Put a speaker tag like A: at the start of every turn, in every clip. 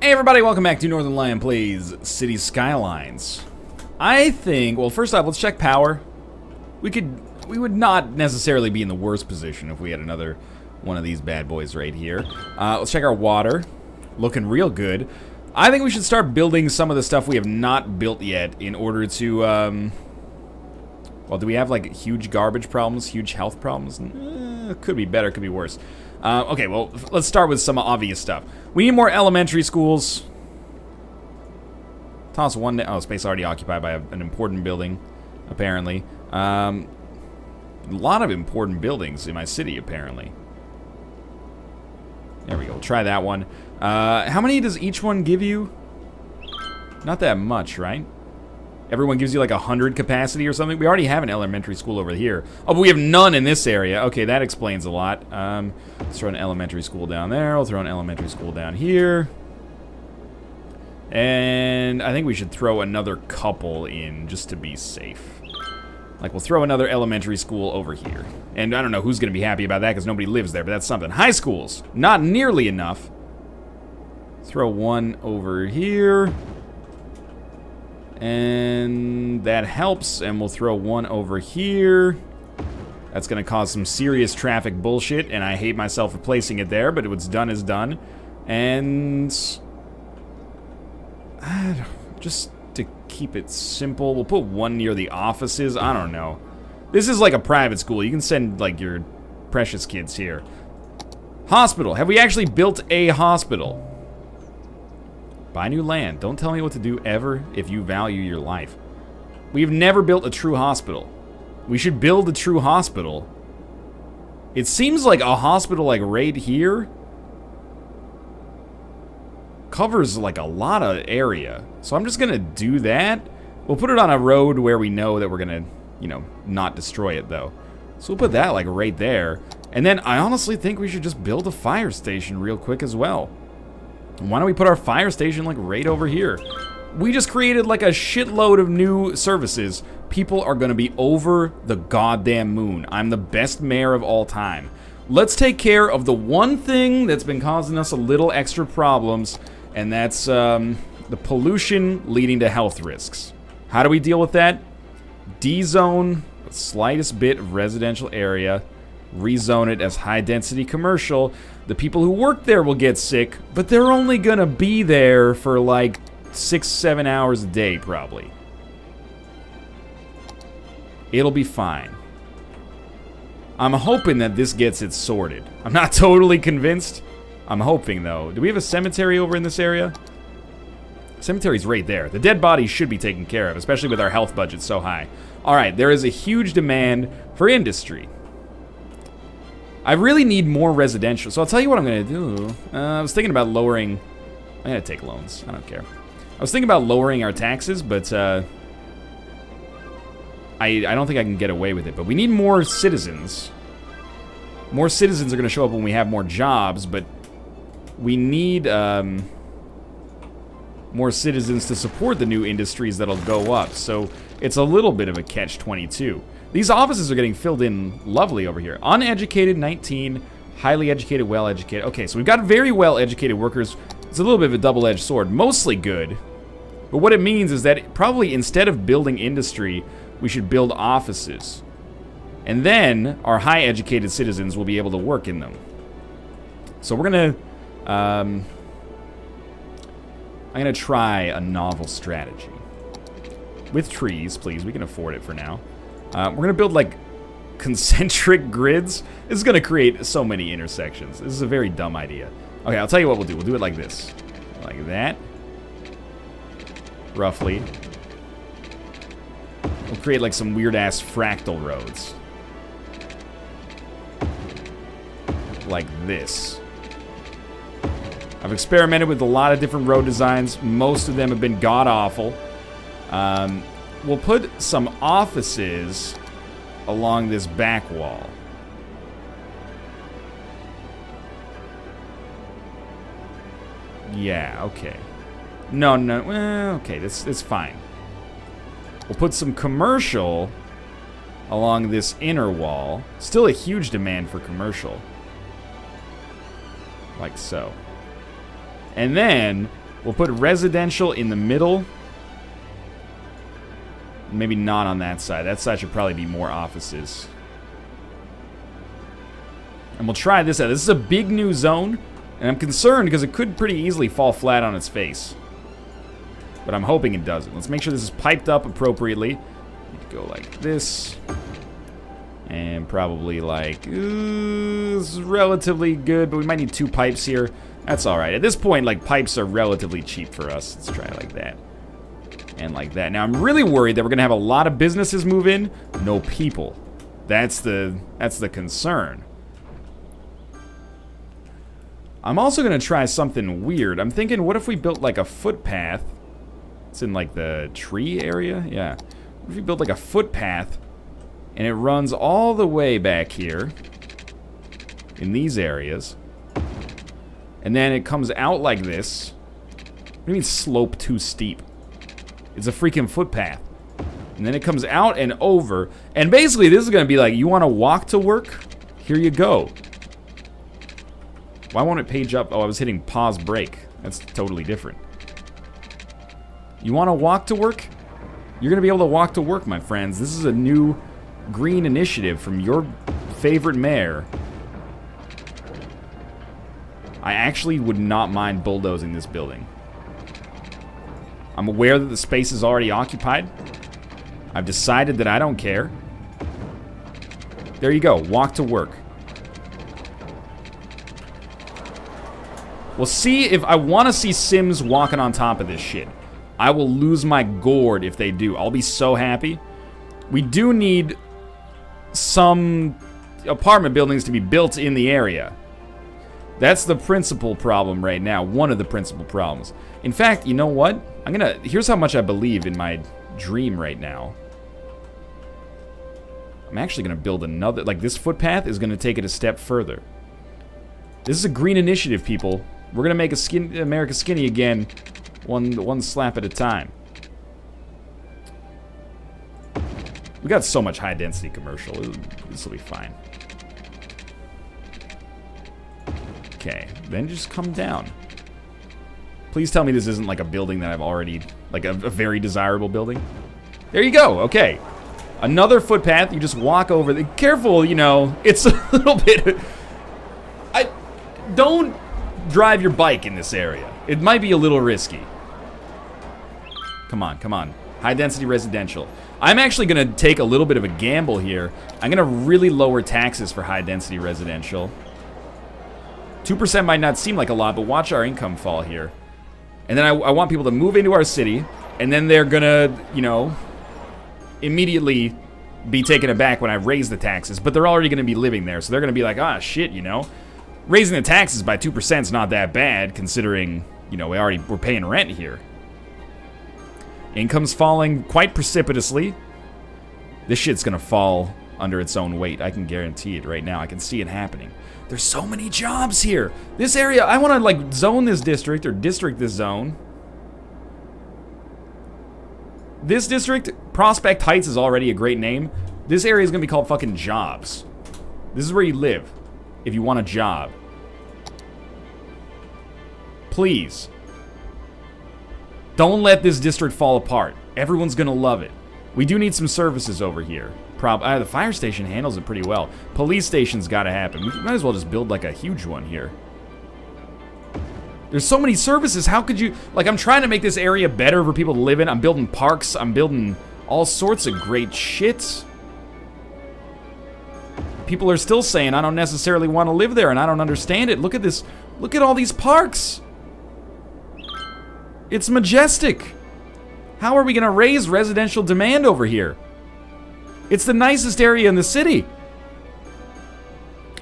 A: Hey everybody, welcome back to Northernlion Plays City Skylines. I think, well, first off, let's check power. We would not necessarily be in the worst position if we had another one of these bad boys right here. Let's check our water. Looking real good. I think we should start building some of the stuff we have not built yet in order to, well, do we have like huge garbage problems, huge health problems? Could be better, could be worse. Okay, well, let's start with some obvious stuff. We need more elementary schools. Toss one down. Oh, space already occupied by an important building, apparently. A lot of important buildings in my city, apparently. There we go. We'll try that one. How many does each one give you? Not that much, right? Everyone gives you like 100 capacity or something. We already have an elementary school over here. Oh, but we have none in this area. Okay, that explains a lot. Let's throw an elementary school down there. We'll throw an elementary school down here. And I think we should throw another couple in just to be safe. Like, we'll throw another elementary school over here. And I don't know who's going to be happy about that because nobody lives there, but that's something. High schools, not nearly enough. Throw one over here. And that helps, and we'll throw one over here. That's gonna cause some serious traffic bullshit, and I hate myself for placing it there, but what's done is done. And just to keep it simple, we'll put one near the offices. I don't know. This is like a private school. You can send like your precious kids here. Hospital. Have we actually built a hospital? Buy new land. Don't tell me what to do ever if you value your life. We've never built a true hospital. We should build a true hospital. It seems like a hospital like right here covers like a lot of area. So I'm just gonna do that. We'll put it on a road where we know that we're gonna, you know, not destroy it though. So we'll put that like right there. And then I honestly think we should just build a fire station real quick as well. Why don't we put our fire station like right over here? We just created like a shitload of new services. People are gonna be over the goddamn moon. I'm the best mayor of all time. Let's take care of the one thing that's been causing us a little extra problems, and that's the pollution leading to health risks. How do we deal with that? D-zone the slightest bit of residential area. Rezone it as high-density commercial. The people who work there will get sick, but they're only gonna be there for like 6-7 hours a day, probably. It'll be fine. I'm hoping that this gets it sorted. I'm not totally convinced. I'm hoping, though. Do we have a cemetery over in this area? Cemetery's right there. The dead bodies should be taken care of, especially with our health budget so high. Alright, there is a huge demand for industry. I really need more residential, so I'll tell you what I'm gonna do. I was thinking about lowering... I'm gonna take loans, I don't care. I was thinking about lowering our taxes, but I don't think I can get away with it. But we need more citizens. More citizens are gonna show up when we have more jobs, but we need more citizens to support the new industries that'll go up. So it's a little bit of a catch-22. These offices are getting filled in lovely over here. Uneducated, 19. Highly educated, well-educated. Okay, so we've got very well-educated workers. It's a little bit of a double-edged sword. Mostly good. But what it means is that probably instead of building industry, we should build offices. And then our high-educated citizens will be able to work in them. So we're gonna... I'm gonna try a novel strategy. With trees, please. We can afford it for now. We're gonna build like concentric grids. This is gonna create so many intersections. This is a very dumb idea. Okay, I'll tell you what we'll do. We'll do it like this. Like that. Roughly. We'll create like some weird ass fractal roads. Like this. I've experimented with a lot of different road designs. Most of them have been god-awful. We'll put some offices along this back wall. Yeah, okay. No, well, okay, it's fine. We'll put some commercial along this inner wall. Still a huge demand for commercial. Like so. And then We'll put residential in the middle. Maybe not on that side. That side should probably be more offices. And we'll try this out. This is a big new zone, and I'm concerned because it could pretty easily fall flat on its face. But I'm hoping it doesn't. Let's make sure this is piped up appropriately. Go like this. And probably like... this is relatively good, but we might need 2 pipes here. That's alright. At this point, like, pipes are relatively cheap for us. Let's try it like that. And like that. Now, I'm really worried that we're going to have a lot of businesses move in. No people. That's the concern. I'm also going to try something weird. I'm thinking, what if we built like a footpath? It's in like the tree area? Yeah. What if we built like a footpath and it runs all the way back here in these areas. And then it comes out like this. What do you mean slope too steep? It's a freaking footpath. And then it comes out and over. And basically this is going to be like, you want to walk to work? Here you go. Why won't it page up? Oh, I was hitting pause break. That's totally different. You want to walk to work? You're going to be able to walk to work, my friends. This is a new green initiative from your favorite mayor. I actually would not mind bulldozing this building. I'm aware that the space is already occupied. I've decided that I don't care. There you go. Walk to work. We'll see if I want to see Sims walking on top of this shit. I will lose my gourd if they do. I'll be so happy. We do need some apartment buildings to be built in the area. That's the principal problem right now. One of the principal problems. In fact, you know what? Here's how much I believe in my dream right now. I'm actually gonna build another, like this footpath is gonna take it a step further. This is a green initiative, people. We're gonna make America skinny again, one slap at a time. We got so much high density commercial. This will be fine. Okay, then just come down. Please tell me this isn't like a building that I've already, like a very desirable building. There you go, okay. Another footpath, you just walk over. Careful, you know, it's a little bit... Don't drive your bike in this area. It might be a little risky. Come on, come on. High density residential. I'm actually gonna take a little bit of a gamble here. I'm gonna really lower taxes for high density residential. 2% might not seem like a lot, but watch our income fall here. And then I want people to move into our city, and then they're gonna, you know, immediately be taken aback when I raise the taxes, but they're already gonna be living there, so they're gonna be like, ah, shit, you know. Raising the taxes by 2% is not that bad, considering, you know, we're paying rent here. Income's falling quite precipitously. This shit's gonna fall under its own weight. I can guarantee it right now. I can see it happening. There's so many jobs here. This area, I want to like zone this district or district this zone. This district, Prospect Heights is already a great name. This area is gonna be called fucking jobs. This is where you live if you want a job. Please. Don't let this district fall apart. Everyone's gonna love it. We do need some services over here. The fire station handles it pretty well. Police station's gotta happen. We might as well just build like a huge one here. There's so many services. How could you... Like, I'm trying to make this area better for people to live in. I'm building parks. I'm building all sorts of great shit. People are still saying I don't necessarily want to live there, and I don't understand it. Look at this. Look at all these parks. It's majestic. How are we going to raise residential demand over here? It's the nicest area in the city.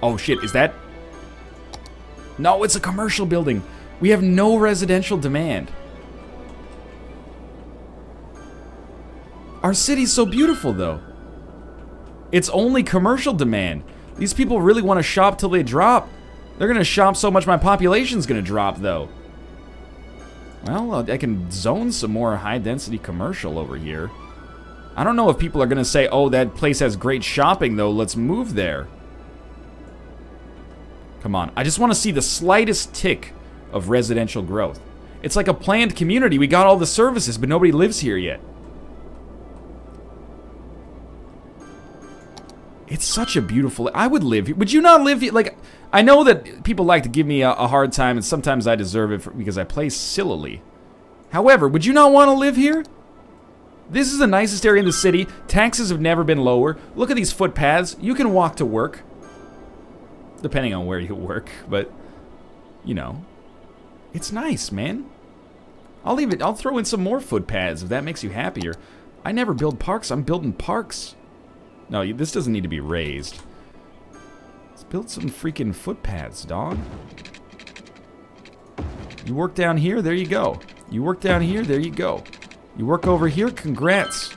A: Oh shit, is that... No, it's a commercial building. We have no residential demand. Our city's so beautiful, though. It's only commercial demand. These people really want to shop till they drop. They're going to shop so much my population's going to drop, though. Well, I can zone some more high-density commercial over here. I don't know if people are going to say, oh, that place has great shopping, though. Let's move there. Come on. I just want to see the slightest tick of residential growth. It's like a planned community. We got all the services, but nobody lives here yet. It's such a beautiful... I would live here. Would you not live here? Like, I know that people like to give me a hard time, and sometimes I deserve it because I play sillily. However, would you not want to live here? This is the nicest area in the city. Taxes have never been lower. Look at these footpaths. You can walk to work. Depending on where you work, but, you know. It's nice, man. I'll throw in some more footpaths if that makes you happier. I never build parks. I'm building parks. No, this doesn't need to be raised. Let's build some freaking footpaths, dog. You work down here, there you go. You work down here, there you go. You work over here, congrats.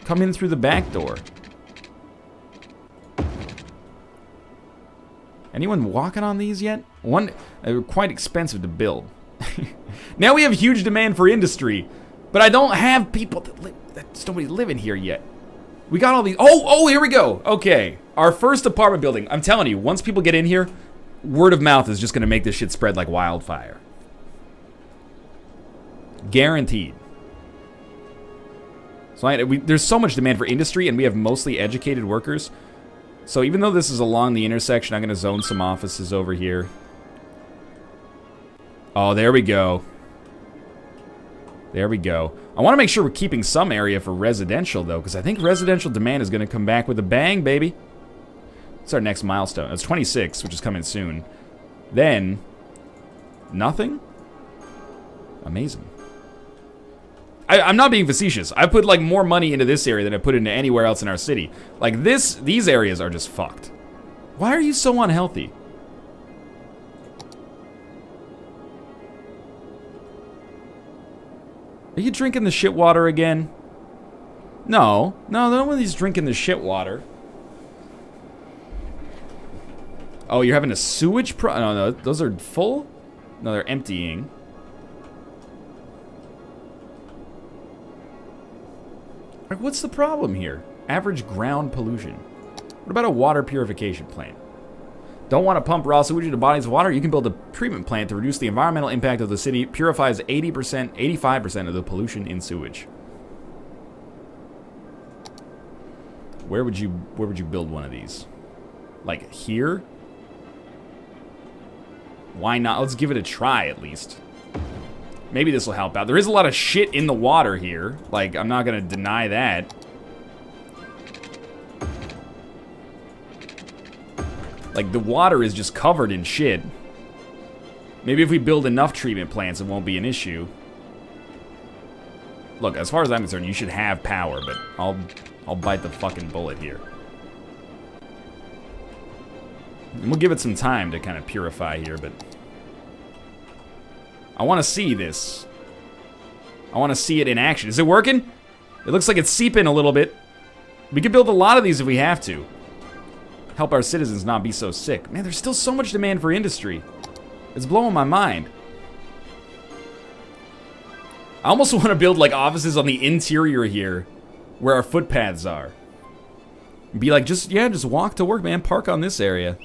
A: Come in through the back door. Anyone walking on these yet? They're quite expensive to build. Now we have huge demand for industry, but I don't have people that's nobody living here yet. We got all these. Oh, here we go. Okay, our first apartment building. I'm telling you, once people get in here, word of mouth is just gonna make this shit spread like wildfire. Guaranteed. So there's so much demand for industry, and we have mostly educated workers. So even though this is along the intersection, I'm gonna zone some offices over here. Oh, there we go. There we go. I want to make sure we're keeping some area for residential, though, because I think residential demand is going to come back with a bang, baby. It's our next milestone. It's 26, which is coming soon. Then, nothing? Amazing. I'm not being facetious. I put, like, more money into this area than I put into anywhere else in our city. Like, these areas are just fucked. Why are you so unhealthy? Are you drinking the shit water again? No, nobody's drinking the shit water. Oh, you're having a sewage no, those are full? No, they're emptying. Like, what's the problem here? Average ground pollution. What about a water purification plant? Don't want to pump raw sewage into bodies of water? You can build a treatment plant to reduce the environmental impact of the city. Purifies 80%, 85% of the pollution in sewage. Where would you build one of these? Like here? Why not? Let's give it a try at least. Maybe this will help out. There is a lot of shit in the water here. Like, I'm not gonna deny that. Like, the water is just covered in shit. Maybe if we build enough treatment plants, it won't be an issue. Look, as far as I'm concerned, you should have power, but I'll bite the fucking bullet here. And we'll give it some time to kind of purify here, but... I want to see this. I want to see it in action. Is it working? It looks like it's seeping a little bit. We could build a lot of these if we have to. Help our citizens not be so sick. Man, there's still so much demand for industry. It's blowing my mind. I almost want to build like offices on the interior here where our footpaths are. Be like, just walk to work, man. Park on this area.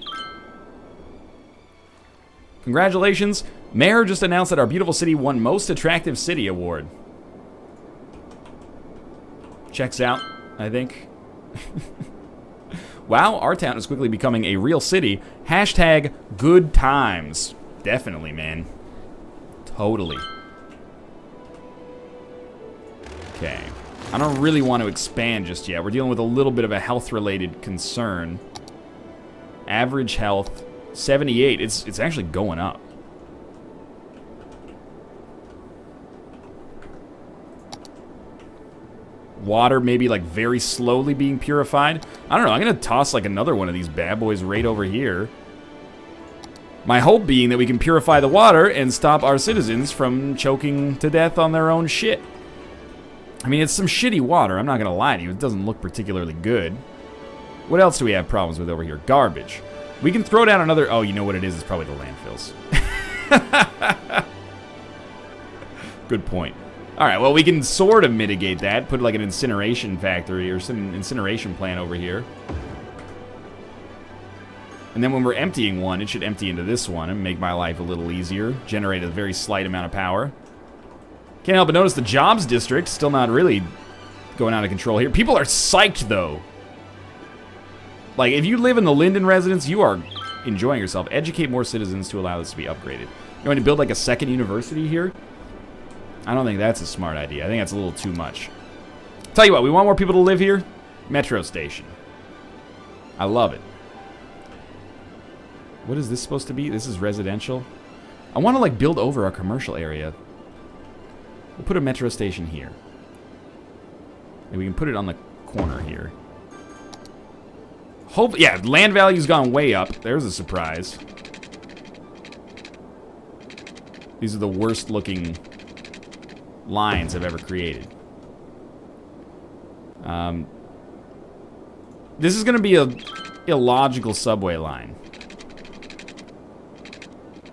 A: Congratulations. Mayor just announced that our beautiful city won Most Attractive City Award. Checks out, I think. Wow, our town is quickly becoming a real city. Hashtag good times. Definitely, man. Totally. Okay. I don't really want to expand just yet. We're dealing with a little bit of a health-related concern. Average health, 78. It's actually going up. Water maybe like very slowly being purified. I don't know, I'm gonna toss like another one of these bad boys right over here. My hope being that we can purify the water and stop our citizens from choking to death on their own shit. I mean, it's some shitty water, I'm not gonna lie to you. It doesn't look particularly good. What else do we have problems with over here? Garbage. We can throw down another... Oh, you know what it is? It's probably the landfills. Good point. Alright, well, we can sort of mitigate that. Put like an incineration factory or some incineration plant over here. And then when we're emptying one, it should empty into this one and make my life a little easier. Generate a very slight amount of power. Can't help but notice the jobs district still not really going out of control here. People are psyched, though. Like, if you live in the Linden residence, you are enjoying yourself. Educate more citizens to allow this to be upgraded. You want to build, like, a second university here? I don't think that's a smart idea. I think that's a little too much. Tell you what, we want more people to live here? Metro station. I love it. What is this supposed to be? This is residential. I want to, like, build over our commercial area. We'll put a metro station here. And we can put it on the corner here. Hope, yeah, land value's gone way up. There's a surprise. These are the worst looking lines I've ever created. This is going to be a illogical subway line.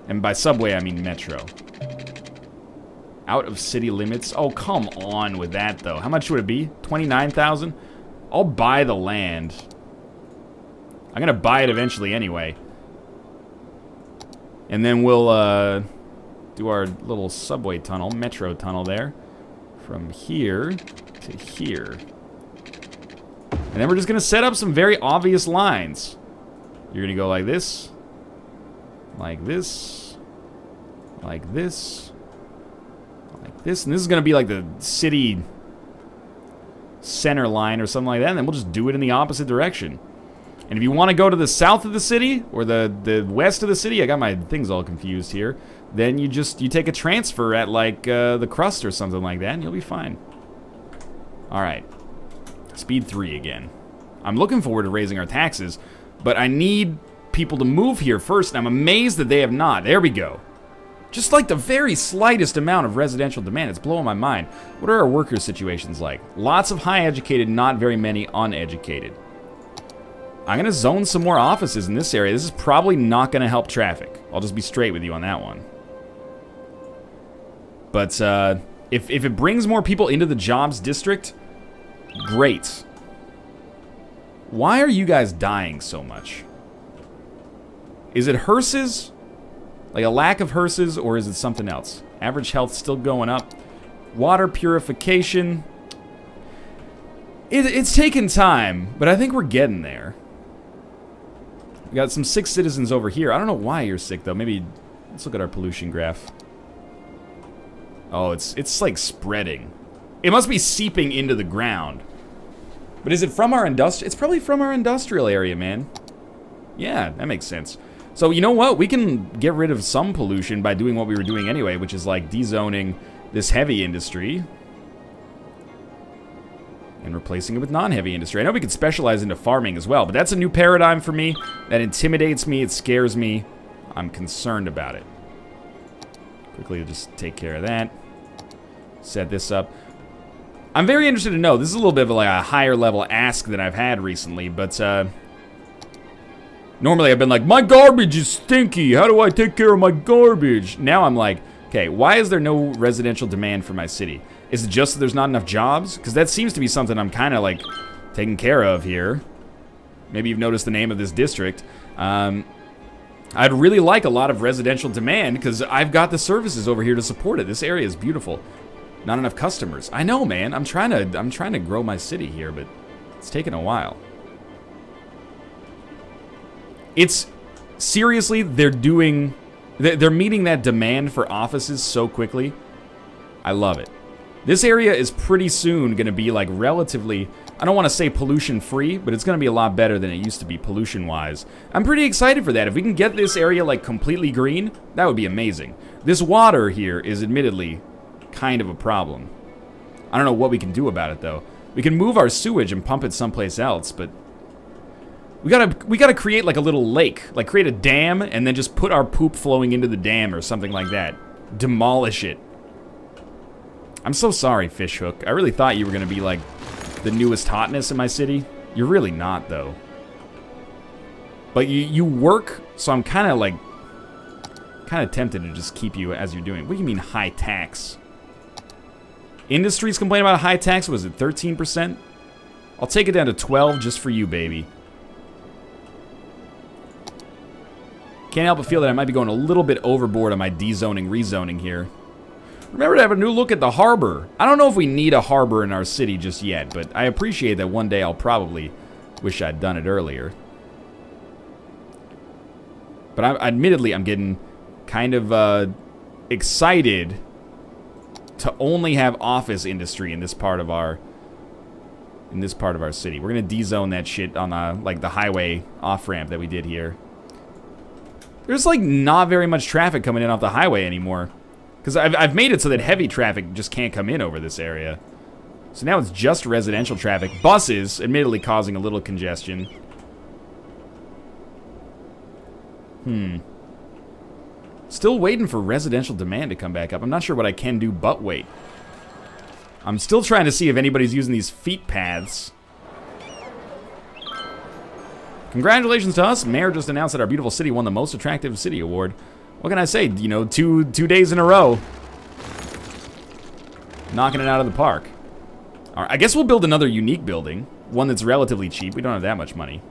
A: And by subway, I mean metro. Out of city limits? Oh, come on with that, though. How much would it be? 29,000? I'll buy the land. I'm going to buy it eventually anyway. And then we'll do our little subway tunnel, metro tunnel there. From here to here. And then we're just going to set up some very obvious lines. You're going to go like this. Like this. Like this. Like this. And this is going to be like the city center line or something like that. And then we'll just do it in the opposite direction. And if you want to go to the south of the city or the west of the city, I got my things all confused here. Then you take a transfer at like the crust or something like that, and you'll be fine. All right, speed 3 again. I'm looking forward to raising our taxes, but I need people to move here first, and I'm amazed that they have not. There we go. Just like the very slightest amount of residential demand. It's blowing my mind. What are our worker situations like? Lots of high educated, not very many uneducated. I'm going to zone some more offices in this area. This is probably not going to help traffic. I'll just be straight with you on that one. But if it brings more people into the jobs district, great. Why are you guys dying so much? Is it hearses? Like a lack of hearses, or is it something else? Average health still going up. Water purification. It's taken time, but I think we're getting there. We got some sick citizens over here. I don't know why you're sick, though. Maybe, let's look at our pollution graph. Oh, it's like spreading. It must be seeping into the ground. But is it from our industrial? It's probably from our industrial area, man. Yeah, that makes sense. So, you know what? We can get rid of some pollution by doing what we were doing anyway, which is like dezoning this heavy industry and replacing it with non-heavy industry. I know we could specialize into farming as well, but that's a new paradigm for me. That intimidates me. It scares me. I'm concerned about it. Quickly, just take care of that. Set this up. I'm very interested to know. This is a little bit of like a higher level ask than I've had recently, but normally I've been like, my garbage is stinky. How do I take care of my garbage? Now I'm like, okay, why is there no residential demand for my city? Is it just that there's not enough jobs? Because that seems to be something I'm kind of like taking care of here. Maybe you've noticed the name of this district. I'd really like a lot of residential demand because I've got the services over here to support it. This area is beautiful. Not enough customers. I know, man. I'm trying to grow my city here, but it's taken a while. It's seriously, they're meeting that demand for offices so quickly. I love it. This area is pretty soon going to be like relatively, I don't want to say pollution free, but it's going to be a lot better than it used to be pollution wise. I'm pretty excited for that. If we can get this area like completely green, that would be amazing. This water here is admittedly kind of a problem. I don't know what we can do about it though. We can move our sewage and pump it someplace else, but we gotta create like a little lake, like create a dam and then just put our poop flowing into the dam or something like that. Demolish it. I'm so sorry, Fishhook. I really thought you were gonna be like the newest hotness in my city. You're really not though. But you work, so I'm kind of tempted to just keep you as you're doing. What do you mean high tax? Industries complain about a high tax. Was it 13%? I'll take it down to 12 just for you, baby. Can't help but feel that I might be going a little bit overboard on my dezoning, rezoning here. Remember to have a new look at the harbor. I don't know if we need a harbor in our city just yet, but I appreciate that one day I'll probably wish I'd done it earlier. But admittedly, I'm getting kind of excited to only have office industry in this part of our city. We're gonna dezone that shit on like the highway off-ramp that we did here. There's like not very much traffic coming in off the highway anymore. Because I've made it so that heavy traffic just can't come in over this area. So now it's just residential traffic. Buses, admittedly causing a little congestion. Still waiting for residential demand to come back up. I'm not sure what I can do but wait. I'm still trying to see if anybody's using these feet paths. Congratulations to us. Mayor just announced that our beautiful city won the Most Attractive City Award. What can I say? You know, two days in a row. Knocking it out of the park. All right, I guess we'll build another unique building. One that's relatively cheap. We don't have that much money.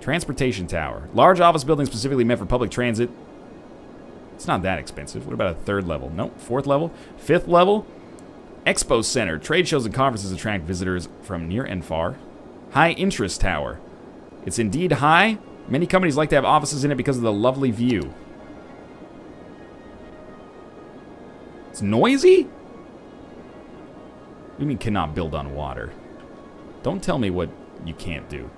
A: Transportation tower. Large office building specifically meant for public transit. It's not that expensive. What about a third level? Nope. Fourth level? Fifth level? Expo center. Trade shows and conferences attract visitors from near and far. High interest tower. It's indeed high. Many companies like to have offices in it because of the lovely view. It's noisy? What do you mean cannot build on water? Don't tell me what you can't do.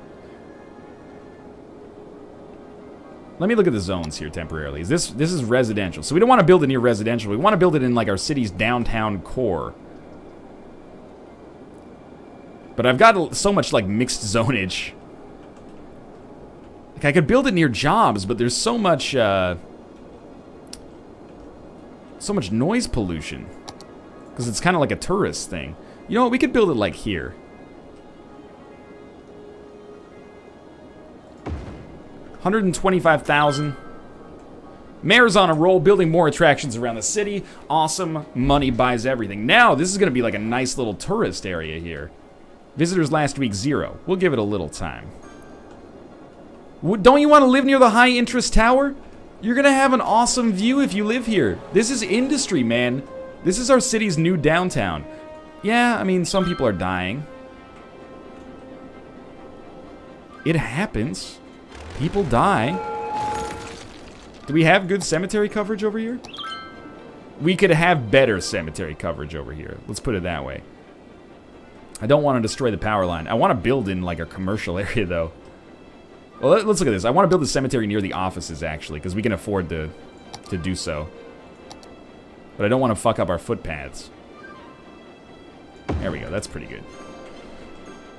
A: Let me look at the zones here temporarily. This is residential. So we don't want to build it near residential. We want to build it in like our city's downtown core. But I've got so much like mixed zonage. Like I could build it near jobs, but there's so much noise pollution. Because it's kind of like a tourist thing. You know what? We could build it like here. 125,000. Mayor's on a roll, building more attractions around the city. Awesome. Money buys everything. Now, this is going to be like a nice little tourist area here. Visitors last week, 0. We'll give it a little time. Don't you want to live near the high interest tower? You're going to have an awesome view if you live here. This is industry, man. This is our city's new downtown. Yeah, I mean, some people are dying. It happens. People die. Do we have good cemetery coverage over here? We could have better cemetery coverage over here. Let's put it that way. I don't want to destroy the power line. I want to build in like a commercial area though. Well, let's look at this. I want to build a cemetery near the offices actually, because we can afford to do so. But I don't want to fuck up our footpaths. There we go. That's pretty good.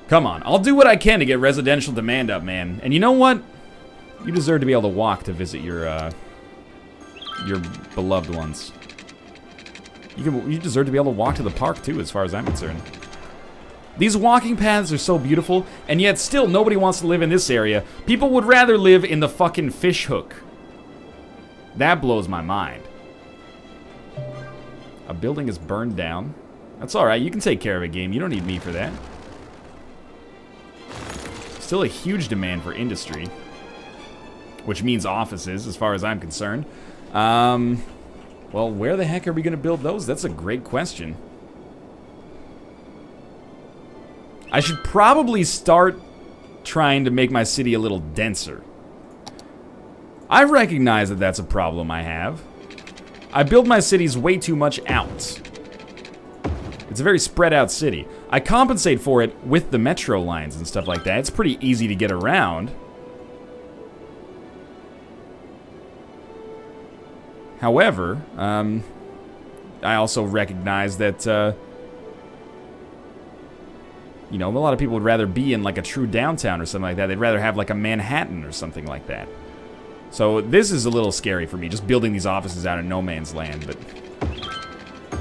A: Come on. I'll do what I can to get residential demand up, man. And you know what? You deserve to be able to walk to visit your beloved ones. You deserve to be able to walk to the park too, as far as I'm concerned. These walking paths are so beautiful, and yet still nobody wants to live in this area. People would rather live in the fucking fish hook. That blows my mind. A building is burned down. That's alright, you can take care of a game. You don't need me for that. Still a huge demand for industry. Which means offices, as far as I'm concerned. Well, where the heck are we going to build those? That's a great question. I should probably start trying to make my city a little denser. I recognize that that's a problem I have. I build my cities way too much out. It's a very spread out city. I compensate for it with the metro lines and stuff like that. It's pretty easy to get around. However, I also recognize that, you know, a lot of people would rather be in like a true downtown or something like that. They'd rather have like a Manhattan or something like that. So this is a little scary for me, just building these offices out in no man's land, but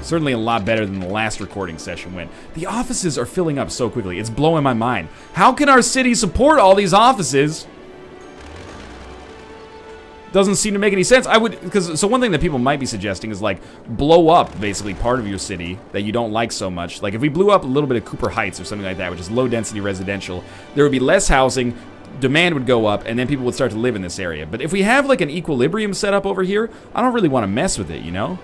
A: certainly a lot better than the last recording session went. The offices are filling up so quickly. It's blowing my mind. How can our city support all these offices? Doesn't seem to make any sense. So one thing that people might be suggesting is like blow up basically part of your city that you don't like so much. Like if we blew up a little bit of Cooper Heights or something like that, which is low density residential, there would be less housing, demand would go up, and then people would start to live in this area. But if we have like an equilibrium set up over here, I don't really want to mess with it, you know?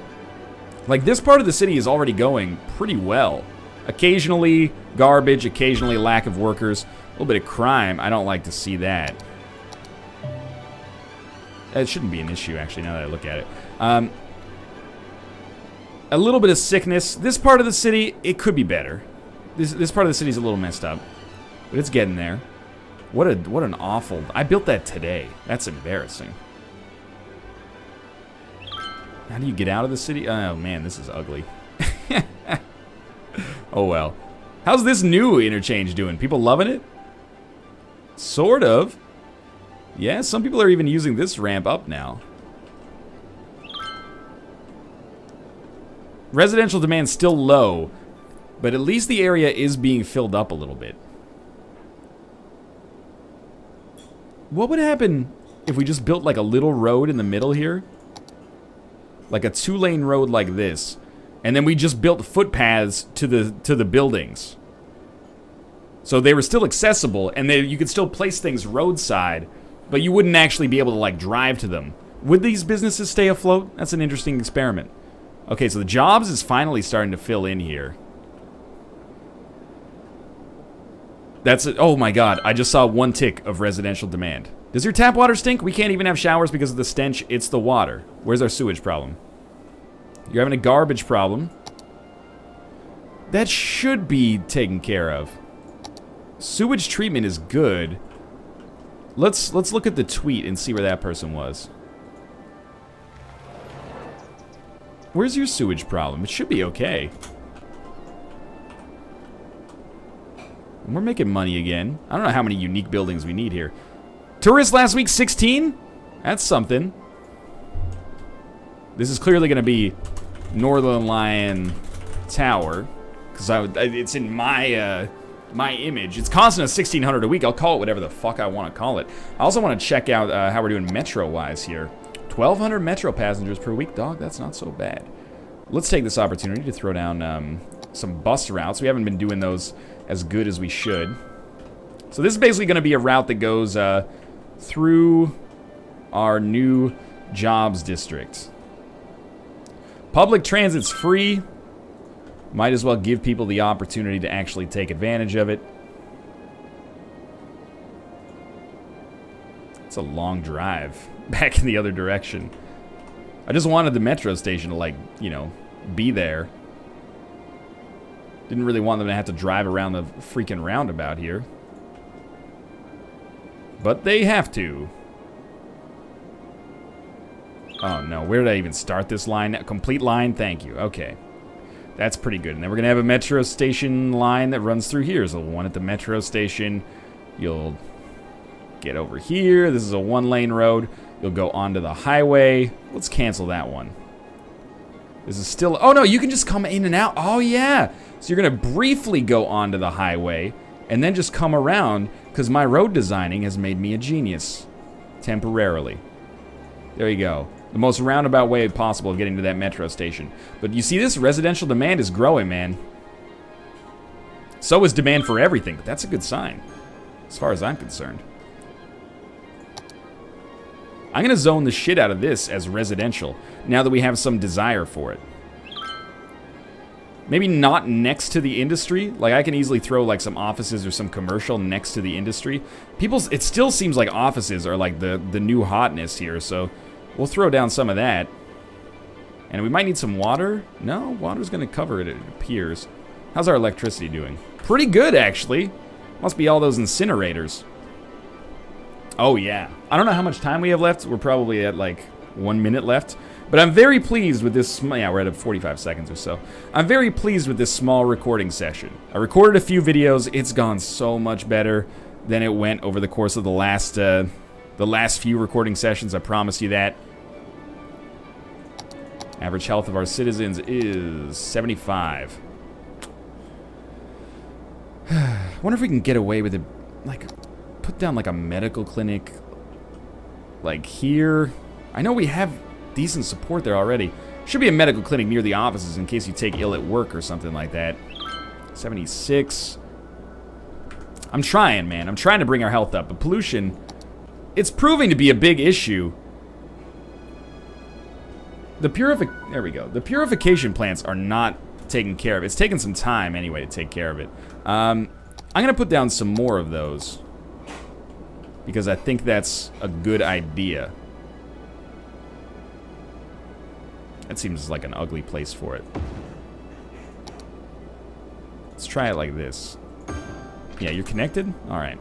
A: Like, this part of the city is already going pretty well. Occasionally garbage, occasionally lack of workers, a little bit of crime. I don't like to see that. It shouldn't be an issue, actually, now that I look at it. A little bit of sickness. This part of the city, it could be better. This part of the city is a little messed up, but it's getting there. What an awful... I built that today. That's embarrassing. How do you get out of the city? Oh, man, this is ugly. Oh, well. How's this new interchange doing? People loving it? Sort of. Yeah, some people are even using this ramp up now. Residential demand's still low, but at least the area is being filled up a little bit. What would happen if we just built like a little road in the middle here? Like a 2-lane road like this. And then we just built footpaths to the buildings. So they were still accessible, and you could still place things roadside, but you wouldn't actually be able to like drive to them. Would these businesses stay afloat? That's an interesting experiment. Okay, so the jobs is finally starting to fill in here. That's it. Oh my god, I just saw 1 tick of residential demand. Does your tap water stink? We can't even have showers because of the stench. It's the water. Where's our sewage problem? You're having a garbage problem. That should be taken care of. Sewage treatment is good. Let's look at the tweet and see where that person was. Where's your sewage problem? It should be okay. We're making money again. I don't know how many unique buildings we need here. Tourists last week, 16? That's something. This is clearly going to be Northernlion Tower, because it's in my my image. It's costing us $1,600 a week. I'll call it whatever the fuck I want to call it. I also want to check out how we're doing metro-wise here. 1,200 metro passengers per week, dog. That's not so bad. Let's take this opportunity to throw down some bus routes. We haven't been doing those as good as we should. So this is basically going to be a route that goes through our new jobs district. Public transit's free. Might as well give people the opportunity to actually take advantage of it. It's a long drive back in the other direction. I just wanted the metro station to, like, you know, be there. Didn't really want them to have to drive around the freaking roundabout here. But they have to. Oh no, where did I even start this line? Complete line? Thank you. Okay. That's pretty good. And then we're gonna have a metro station line that runs through here. So one at the metro station. You'll get over here. This is a 1-lane road. You'll go onto the highway. Let's cancel that one. This is still... Oh no, you can just come in and out. Oh yeah. So you're gonna briefly go onto the highway and then just come around, because my road designing has made me a genius. Temporarily. There you go. The most roundabout way possible of getting to that metro station. But you see, this residential demand is growing, man. So is demand for everything, but that's a good sign, as far as I'm concerned. I'm gonna zone the shit out of this as residential, now that we have some desire for it. Maybe not next to the industry. Like, I can easily throw like some offices or some commercial next to the industry. It still seems like offices are like the new hotness here, so we'll throw down some of that. And we might need some water. No, water's gonna cover it, it appears. How's our electricity doing? Pretty good, actually. Must be all those incinerators. Oh yeah. I don't know how much time we have left. We're probably at like 1 minute left. But I'm very pleased with this. Yeah, we're at 45 seconds or so. I'm very pleased with this small recording session. I recorded a few videos. It's gone so much better than it went over the course of the last few recording sessions. I promise you that. Average health of our citizens is 75. Wonder if we can get away with it. Like, put down like a medical clinic, like here. I know we have decent support there already. Should be a medical clinic near the offices in case you take ill at work or something like that. 76. I'm trying, man. I'm trying to bring our health up. But pollution, it's proving to be a big issue. There we go. The purification plants are not taken care of. It's taken some time anyway to take care of it. I'm going to put down some more of those, because I think that's a good idea. That seems like an ugly place for it. Let's try it like this. Yeah, you're connected? Alright.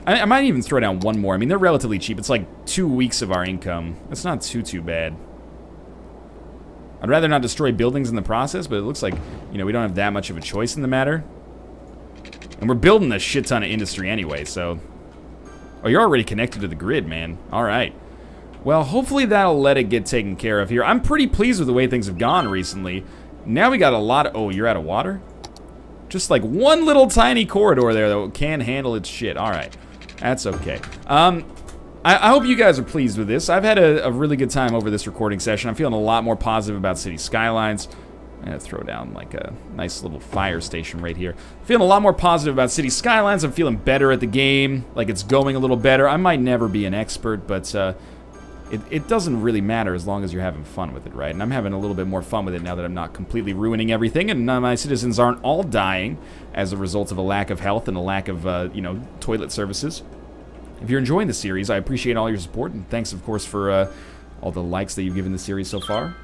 A: I might even throw down one more. I mean, they're relatively cheap. It's like 2 weeks of our income. That's not too bad. I'd rather not destroy buildings in the process, but it looks like, you know, we don't have that much of a choice in the matter. And we're building a shit ton of industry anyway, so... Oh, you're already connected to the grid, man. Alright. Well, hopefully that'll let it get taken care of here. I'm pretty pleased with the way things have gone recently. Now we got a lot of... Oh, you're out of water? Just like one little tiny corridor there that can handle its shit. Alright. That's okay. I hope you guys are pleased with this. I've had a really good time over this recording session. I'm feeling a lot more positive about City Skylines. I'm going to throw down like a nice little fire station right here. Feeling a lot more positive about City Skylines. I'm feeling better at the game. Like it's going a little better. I might never be an expert, but it doesn't really matter as long as you're having fun with it, right? And I'm having a little bit more fun with it now that I'm not completely ruining everything, and none of my citizens aren't all dying as a result of a lack of health and a lack of, you know, toilet services. If you're enjoying the series, I appreciate all your support, and thanks, of course, for all the likes that you've given the series so far.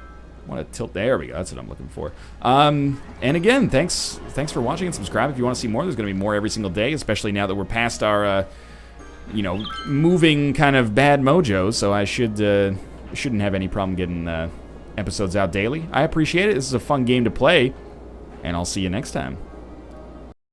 A: I want to tilt. There we go. That's what I'm looking for. And again, thanks for watching, and subscribe if you want to see more. There's going to be more every single day, especially now that we're past our, you know, moving kind of bad mojo. So I shouldn't have any problem getting episodes out daily. I appreciate it. This is a fun game to play, and I'll see you next time.